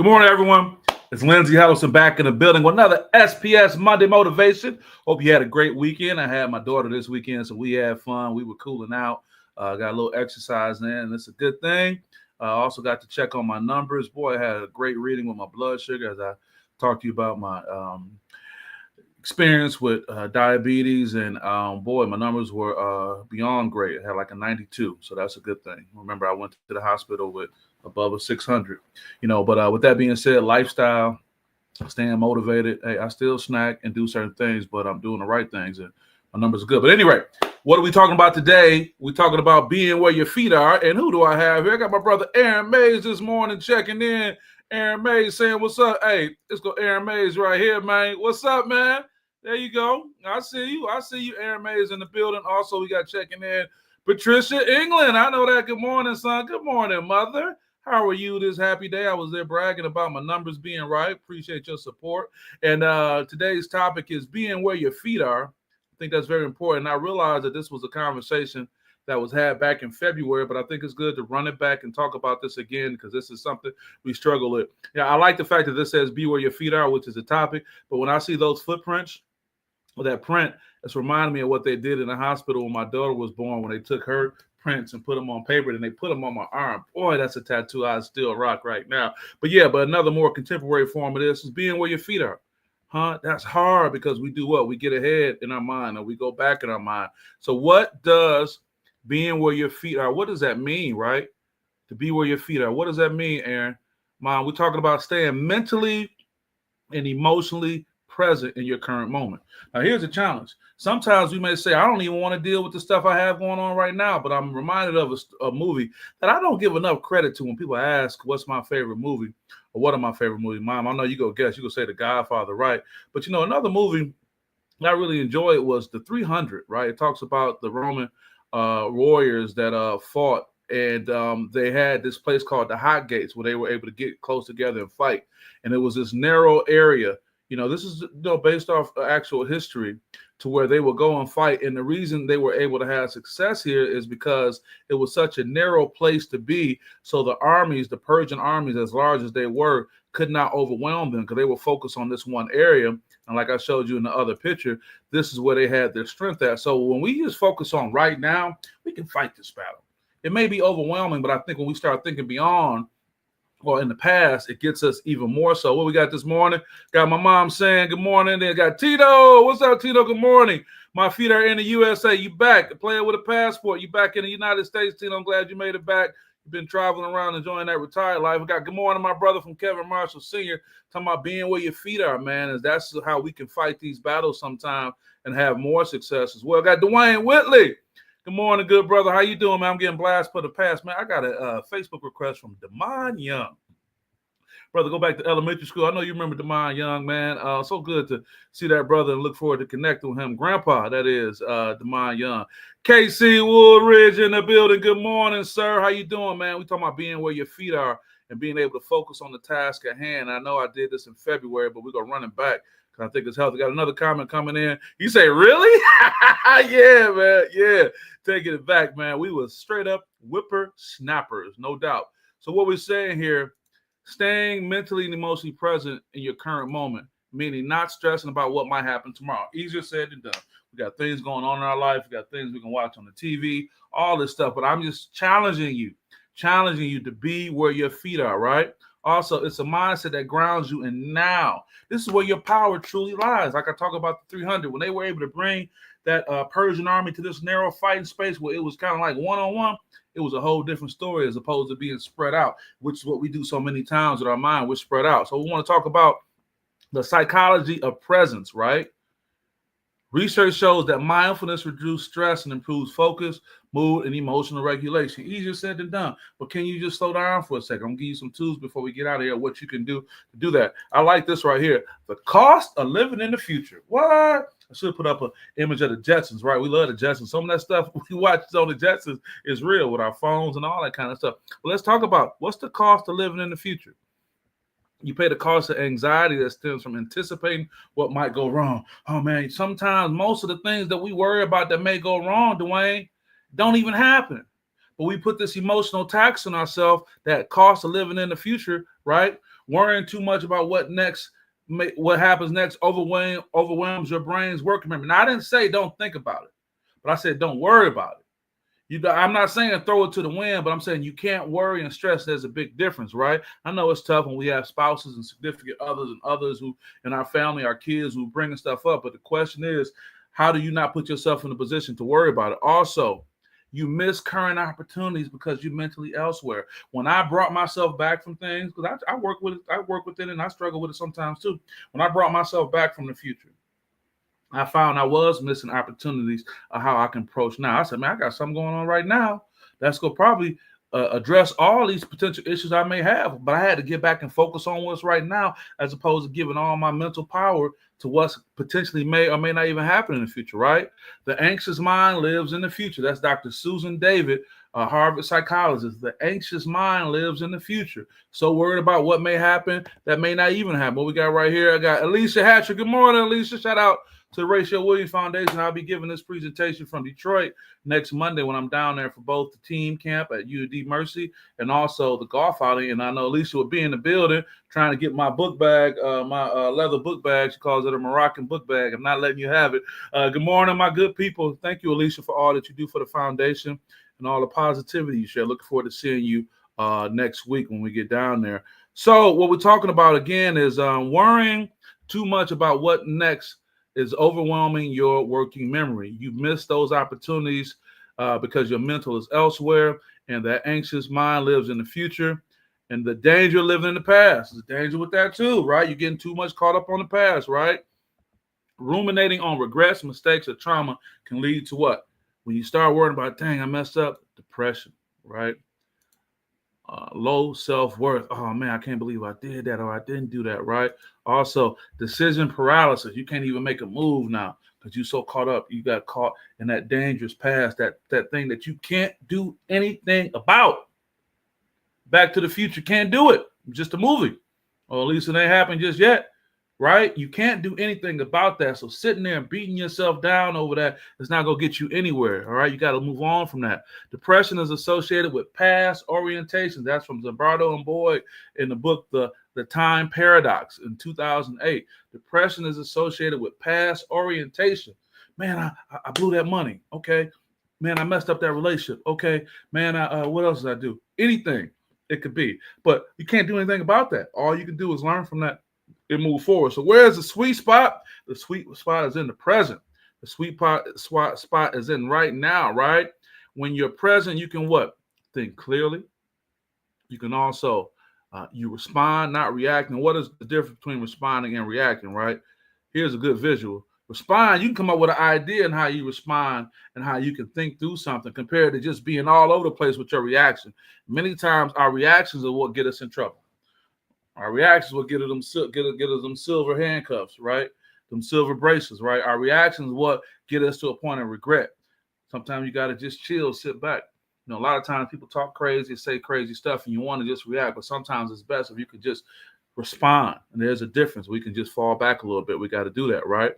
Good morning, everyone. It's Lindsey Hellison back in the building with another SPS Monday Motivation. Hope you had a great weekend. I had my daughter this weekend, so we had fun. We were cooling out. Got a little exercise in, and it's a good thing. Also got to check on my numbers. Boy, I had a great reading with my blood sugar as I talked to you about my experience with diabetes. And boy, my numbers were beyond great. I had like a 92, so that's a good thing. Remember, I went to the hospital with above a 600, but with that being said, lifestyle, staying motivated. Hey, I still snack and do certain things, but I'm doing the right things and my numbers are good. But anyway, what are we talking about today? We're talking about being where your feet are. And who do I have here? I got my brother Aaron Mays this morning checking in. Aaron Mays saying, what's up? Hey, let's go Aaron Mays right here, man. What's up, man? There you go. I see you, Aaron Mays in the building. Also, we got checking in Patricia England. I know that. Good morning, son. Good morning, mother. How are you this happy day? I was there bragging about my numbers being right. Appreciate your support. And today's topic is being where your feet are. I think that's very important. I realized that this was a conversation that was had back in February, but I think it's good to run it back and talk about this again because this is something we struggle with. Yeah, I like the fact that this says be where your feet are, which is a topic. But when I see those footprints or that print, it's reminding me of what they did in the hospital when my daughter was born, when they took her prints and put them on paper and they put them on my arm. Boy, that's a tattoo I still rock right now. But another more contemporary form of this is being where your feet are. That's hard because we do what? We get ahead in our mind or we go back in our mind. So what does being where your feet are, what does that mean, right? To be where your feet are. What does that mean, Aaron? Mom, we're talking about staying mentally and emotionally present in your current moment. Now, here's a challenge. Sometimes we may say, I don't even want to deal with the stuff I have going on right now, but I'm reminded of a movie that I don't give enough credit to when people ask, what's my favorite movie or what are my favorite movies? Mom, I know you go guess. You go say The Godfather, right? But, another movie I really enjoyed was The 300, right? It talks about the Roman warriors that fought, and they had this place called the Hot Gates where they were able to get close together and fight. And it was this narrow area. This is based off actual history to where they would go and fight. And the reason they were able to have success here is because it was such a narrow place to be. So the armies, the Persian armies, as large as they were, could not overwhelm them because they were focused on this one area. And like I showed you in the other picture, this is where they had their strength at. So when we just focus on right now, we can fight this battle. It may be overwhelming, but I think when we start thinking beyond, or in the past, it gets us even more so. What we got this morning? Got my mom saying good morning. Then got Tito. What's up, Tito? Good morning. My feet are in the USA. You back. Playing with a passport. You back in the United States, Tito. I'm glad you made it back. You've been traveling around enjoying that retired life. We got good morning, my brother from Kevin Marshall Sr. Talking about being where your feet are, man. And that's how we can fight these battles sometime and have more success as well. Got Dwayne Whitley. Good morning, good brother. How you doing, man? I'm getting blasted for the past, man. I got a Facebook request from Damon Young. Brother, go back to elementary school. I know you remember Damon Young, man. So good to see that brother and look forward to connecting with him. Grandpa, that is Damon Young. KC Woodridge in the building. Good morning, sir. How you doing, man? We talking about being where your feet are and being able to focus on the task at hand. I know I did this in February, but we're going to run it back. I think it's healthy. Got another comment coming in. You say, really? Yeah, man. Yeah. Taking it back, man. We were straight up whippersnappers, no doubt. So what we're saying here, staying mentally and emotionally present in your current moment, meaning not stressing about what might happen tomorrow. Easier said than done. We got things going on in our life. We got things we can watch on the TV, all this stuff. But I'm just challenging you to be where your feet are, right? Also, it's a mindset that grounds you in now. This is where your power truly lies. Like I talk about the 300, when they were able to bring that Persian army to this narrow fighting space where it was kind of like one-on-one, it was a whole different story as opposed to being spread out, which is what we do so many times with our mind. We're spread out. So we want to talk about the psychology of presence, right? Research shows that mindfulness reduces stress and improves focus, mood, and emotional regulation. Easier said than done. But can you just slow down for a second? I'm going to give you some tools before we get out of here, what you can do to do that. I like this right here. The cost of living in the future. What? I should put up an image of the Jetsons, right? We love the Jetsons. Some of that stuff we watch on the Jetsons is real with our phones and all that kind of stuff. But let's talk about what's the cost of living in the future. You pay the cost of anxiety that stems from anticipating what might go wrong. Oh, man, sometimes most of the things that we worry about that may go wrong, Dwayne, don't even happen. But we put this emotional tax on ourselves, that cost of living in the future, right? Worrying too much about what happens next overwhelms your brain's working memory. Now, I didn't say don't think about it, but I said don't worry about it. I'm not saying throw it to the wind, but I'm saying you can't worry and stress. There's a big difference, right? I know it's tough when we have spouses and significant others and others who in our family, our kids who bringing stuff up. But the question is, how do you not put yourself in a position to worry about it? Also, you miss current opportunities because you're mentally elsewhere. When I brought myself back from things, because I work with it and I struggle with it sometimes too. When I brought myself back from the future, I found I was missing opportunities of how I can approach now. I said, man, I got something going on right now that's going to probably address all these potential issues I may have. But I had to get back and focus on what's right now as opposed to giving all my mental power to what's potentially may or may not even happen in the future, right? The anxious mind lives in the future. That's Dr. Susan David, a Harvard psychologist. The anxious mind lives in the future. So worried about what may happen that may not even happen. What we got right here, I got Alicia Hatcher. Good morning, Alicia. Shout out to the Rachel Williams Foundation. I'll be giving this presentation from Detroit next Monday when I'm down there for both the team camp at UD Mercy and also the golf outing. And I know Alicia will be in the building trying to get my book bag, my leather book bag. She calls it a Moroccan book bag. I'm not letting you have it. Good morning, my good people. Thank you, Alicia, for all that you do for the foundation and all the positivity you share. Looking forward to seeing you next week when we get down there. So what we're talking about again is worrying too much about what next is overwhelming your working memory. You miss those opportunities because your mental is elsewhere, and that anxious mind lives in the future. And the danger of living in the past. There's a danger with that too, right? You're getting too much caught up on the past, right? Ruminating on regrets, mistakes, or trauma can lead to what? When you start worrying about, dang, I messed up, depression, right? Low self-worth. Oh man, I can't believe I did that or I didn't do that, right? Also, decision paralysis. You can't even make a move now because you're so caught up. You got caught in that dangerous past, that thing that you can't do anything about. Back to the Future can't do it. Just a movie. Or at least it ain't happened just yet, right? You can't do anything about that. So sitting there and beating yourself down over that is not going to get you anywhere, all right? You got to move on from that. Depression is associated with past orientation. That's from Zimbardo and Boyd in the book, The Time Paradox in 2008. Depression is associated with past orientation. Man, I blew that money. Okay. Man, I messed up that relationship. Okay. Man, what else did I do? Anything it could be. But you can't do anything about that. All you can do is learn from that and move forward. So where's the sweet spot? The sweet spot is in the present. The sweet spot is in right now, right? When you're present, you can what? Think clearly. You can also, you respond, not react. And what is the difference between responding and reacting, right? Here's a good visual. Respond, you can come up with an idea on how you respond and how you can think through something compared to just being all over the place with your reaction. Many times our reactions are what get us in trouble. Our reactions will get us them silver handcuffs, right? Them silver bracelets, right? Our reactions what get us to a point of regret. Sometimes you got to just chill, sit back. You know, a lot of times people talk crazy, say crazy stuff, and you want to just react. But sometimes it's best if you could just respond. And there's a difference. We can just fall back a little bit. We got to do that, right?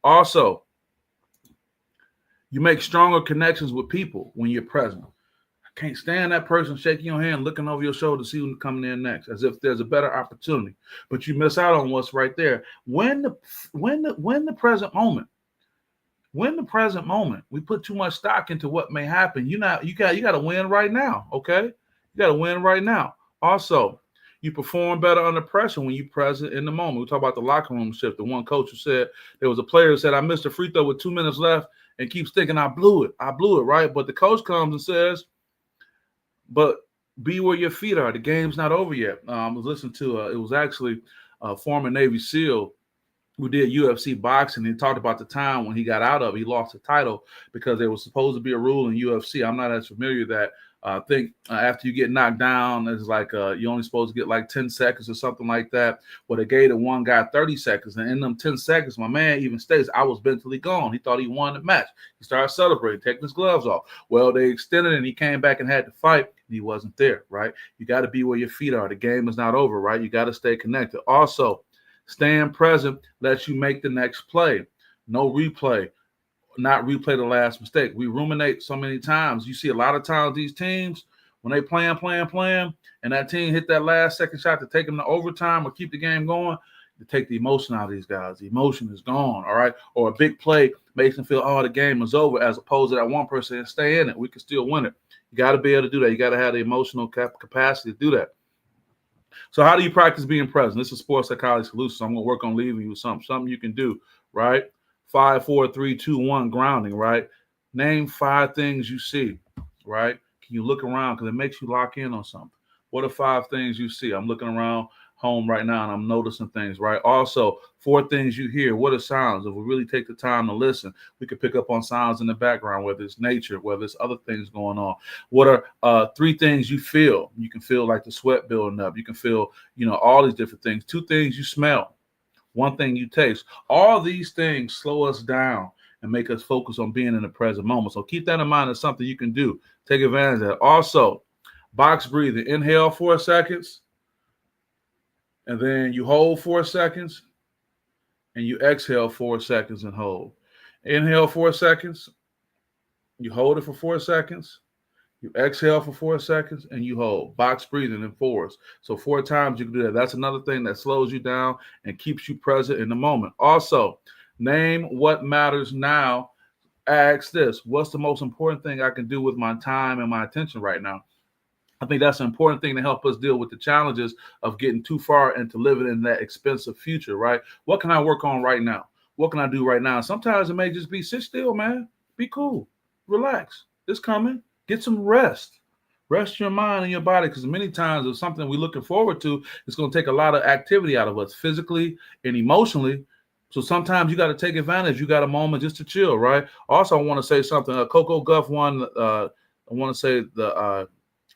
Also, you make stronger connections with people when you're present. I can't stand that person shaking your hand, looking over your shoulder to see who's coming in next, as if there's a better opportunity. But you miss out on what's right there. When the present moment, we put too much stock into what may happen. You got to win right now. Okay, you got to win right now. Also, you perform better under pressure when you're present in the moment. We talk about the locker room shift. The one coach who said there was a player who said, I missed a free throw with 2 minutes left and keeps thinking I blew it, right? But the coach comes and says, but be where your feet are. The game's not over yet. I was listening to, it was actually a former Navy SEAL who did UFC boxing. He talked about the time when he got out of it. He lost the title because there was supposed to be a rule in UFC. I'm not as familiar with that. I think after you get knocked down, it's like you're only supposed to get like 10 seconds or something like that. Well, they gave the one guy 30 seconds. And in them 10 seconds, my man even states, I was mentally gone. He thought he won the match. He started celebrating, taking his gloves off. Well, they extended it and he came back and had to fight. And he wasn't there, right? You got to be where your feet are. The game is not over, right? You got to stay connected. Also, staying present lets you make the next play. No replay. Not replay the last mistake. We ruminate so many times. You see a lot of times these teams, When they playing, and that team hit that last second shot to take them to overtime or keep the game going, to take the emotion out of these guys. The emotion is gone, all right? Or a big play makes them feel, oh, the game is over, as opposed to that one person and stay in it. We can still win it. You got to be able to do that. You got to have the emotional capacity to do that. So how do you practice being present? This is Sports Psychology Solutions. So I'm going to work on leaving you with something you can do, right? 5, 4, 3, 2, 1, grounding, right? Name 5 things you see, right? Can you look around? Because it makes you lock in on something. What are 5 things you see? I'm looking around home right now and I'm noticing things, right? Also, 4 things you hear. What are sounds? If we really take the time to listen, we can pick up on sounds in the background, whether it's nature, whether it's other things going on. What are 3 things you feel? You can feel like the sweat building up. You can feel, all these different things. 2 things you smell. 1 thing you taste. All these things slow us down and make us focus on being in the present moment. So keep that in mind. It's something you can do. Take advantage of that. Also, box breathing. Inhale 4 seconds. And then you hold 4 seconds. And you exhale 4 seconds and hold. Inhale 4 seconds. You hold it for 4 seconds. You exhale for 4 seconds and you hold. Box breathing in 4s. So 4 times you can do that. That's another thing that slows you down and keeps you present in the moment. Also, name what matters now. Ask this: what's the most important thing I can do with my time and my attention right now? I think that's an important thing to help us deal with the challenges of getting too far into living in that expensive future, right? What can I work on right now? What can I do right now? Sometimes it may just be sit still, man. Be cool. Relax. It's coming. Get some rest. Rest your mind and your body, because many times it's something we're looking forward to. It's going to take a lot of activity out of us physically and emotionally. So sometimes you got to take advantage. You got a moment just to chill, right? Also, I want to say something. Coco Gauff won. I want to say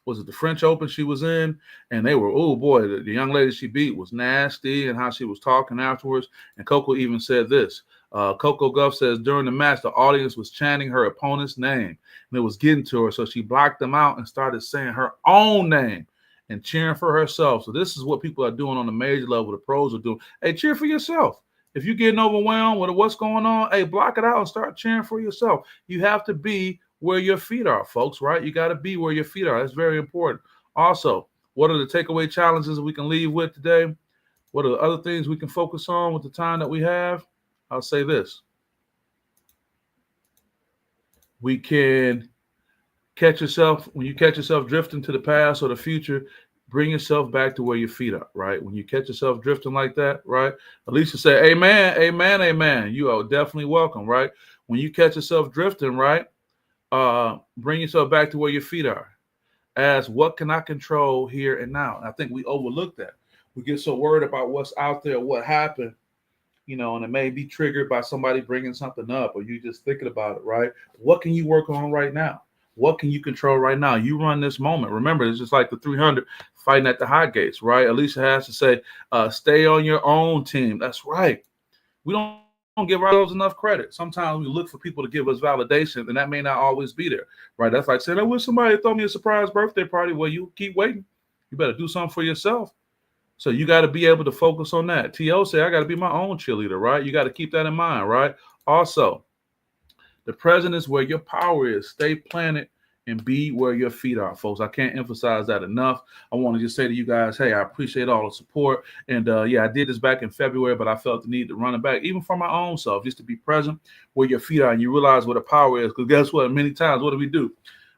was it the French Open she was in? And they were, oh boy, the young lady she beat was nasty, and how she was talking afterwards. And Coco even said this. Coco Gauff says during the match, the audience was chanting her opponent's name, and it was getting to her. So she blocked them out and started saying her own name and cheering for herself. So this is what people are doing on the major level. The pros are doing. Hey, cheer for yourself. If you're getting overwhelmed with what's going on, hey, block it out and start cheering for yourself. You have to be where your feet are, folks, right? You got to be where your feet are. That's very important. Also, what are the takeaway challenges we can leave with today? What are the other things we can focus on with the time that we have? I'll say this. We can when you catch yourself drifting to the past or the future, bring yourself back to where your feet are, right? When you catch yourself drifting like that, right? Alicia say, amen, amen, amen. You are definitely welcome, right? When you catch yourself drifting, right? Bring yourself back to where your feet are. Ask, what can I control here and now? And I think we overlook that. We get so worried about what's out there, what happened, and it may be triggered by somebody bringing something up or you just thinking about it, right? What can you work on right now? What can you control right now? You run this moment. Remember, it's just like the 300 fighting at the hot gates, right? Alicia has to say, stay on your own team. That's right. We don't give ourselves enough credit. Sometimes we look for people to give us validation, and that may not always be there, right? That's like saying, I wish somebody throw me a surprise birthday party. Well, you keep waiting. You better do something for yourself. So you got to be able to focus on that. T.O. said, I got to be my own cheerleader, right? You got to keep that in mind, right? Also, the present is where your power is. Stay planted and be where your feet are, folks. I can't emphasize that enough. I want to just say to you guys, hey, I appreciate all the support. And I did this back in February, but I felt the need to run it back, even for my own self, just to be present where your feet are and you realize where the power is. Because guess what? Many times, what do?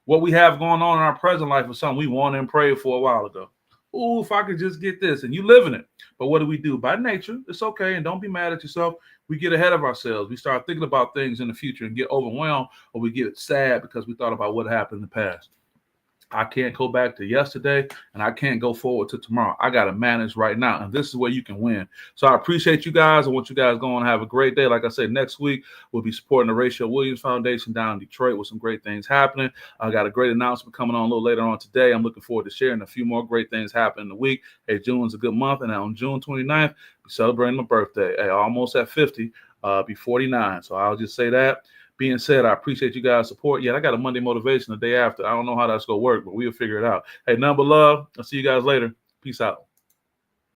What we have going on in our present life is something we wanted and prayed for a while ago. Oh, if I could just get this, and you live in it. But what do? By nature, it's okay, and don't be mad at yourself. We get ahead of ourselves. We start thinking about things in the future and get overwhelmed, or we get sad because we thought about what happened in the past. I can't go back to yesterday, and I can't go forward to tomorrow. I got to manage right now, and this is where you can win. So I appreciate you guys. I want you guys going to have a great day. Like I said, next week we'll be supporting the Rachel Williams Foundation down in Detroit with some great things happening. I got a great announcement coming on a little later on today. I'm looking forward to sharing a few more great things happening in the week. Hey, June's a good month, and on June 29th, we're celebrating my birthday. Hey, almost at 50, be 49. So I'll just say that. Being said, I appreciate you guys' support. Yeah, I got a Monday motivation the day after. I don't know how that's going to work, but we'll figure it out. Hey, number love. I'll see you guys later. Peace out.